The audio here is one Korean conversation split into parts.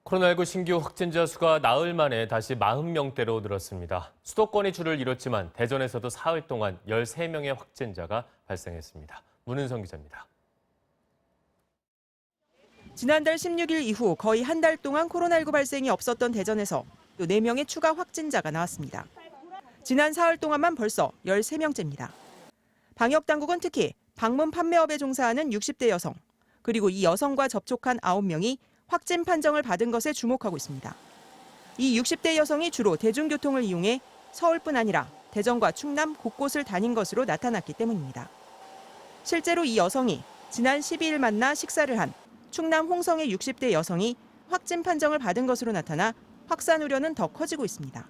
코로나19 신규 확진자 수가 나흘 만에 다시 40명대로 늘었습니다. 수도권이 줄을 이뤘지만 대전에서도 사흘 동안 13명의 확진자가 발생했습니다. 문은성 기자입니다. 지난달 16일 이후 거의 한 달 동안 코로나19 발생이 없었던 대전에서 또 4명의 추가 확진자가 나왔습니다. 지난 사흘 동안만 벌써 13명째입니다. 방역당국은 특히 방문 판매업에 종사하는 60대 여성, 그리고 이 여성과 접촉한 9명이 확진 판정을 받은 것에 주목하고 있습니다. 이 60대 여성이 주로 대중교통을 이용해 서울뿐 아니라 대전과 충남 곳곳을 다닌 것으로 나타났기 때문입니다. 실제로 이 여성이 지난 12일 만나 식사를 한 충남 홍성의 60대 여성이 확진 판정을 받은 것으로 나타나 확산 우려는 더 커지고 있습니다.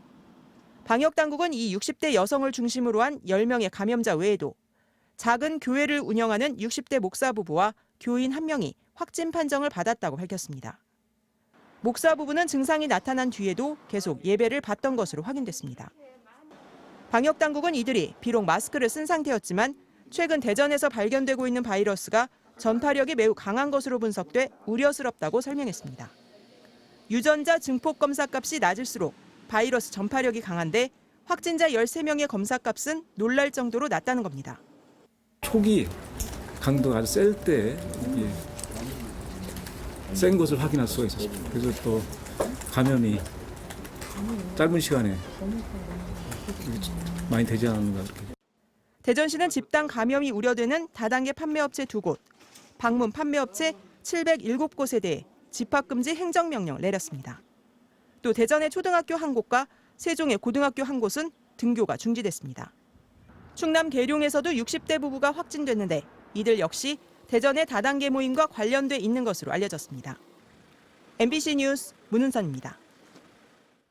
방역당국은 이 60대 여성을 중심으로 한 10명의 감염자 외에도 작은 교회를 운영하는 60대 목사 부부와 교인 1명이 확진 판정을 받았다고 밝혔습니다. 목사 부부는 증상이 나타난 뒤에도 계속 예배를 받던 것으로 확인됐습니다. 방역당국은 이들이 비록 마스크를 쓴 상태였지만 최근 대전에서 발견되고 있는 바이러스가 전파력이 매우 강한 것으로 분석돼 우려스럽다고 설명했습니다. 유전자 증폭 검사값이 낮을수록 바이러스 전파력이 강한데 확진자 13명의 검사값은 놀랄 정도로 낮다는 겁니다. 초기 강도가 아주 셀 때 센 것을 확인할 수가 있었습니다. 그래서 또 감염이 짧은 시간에 많이 되지 않았는가. 대전시는 집단 감염이 우려되는 다단계 판매업체 2곳, 방문 판매업체 707곳에 대해 집합금지 행정명령을 내렸습니다. 또 대전의 초등학교 1곳과 세종의 고등학교 1곳은 등교가 중지됐습니다. 충남 계룡에서도 60대 부부가 확진됐는데 이들 역시 대전의 다단계 모임과 관련돼 있는 것으로 알려졌습니다. MBC 뉴스 문은선입니다.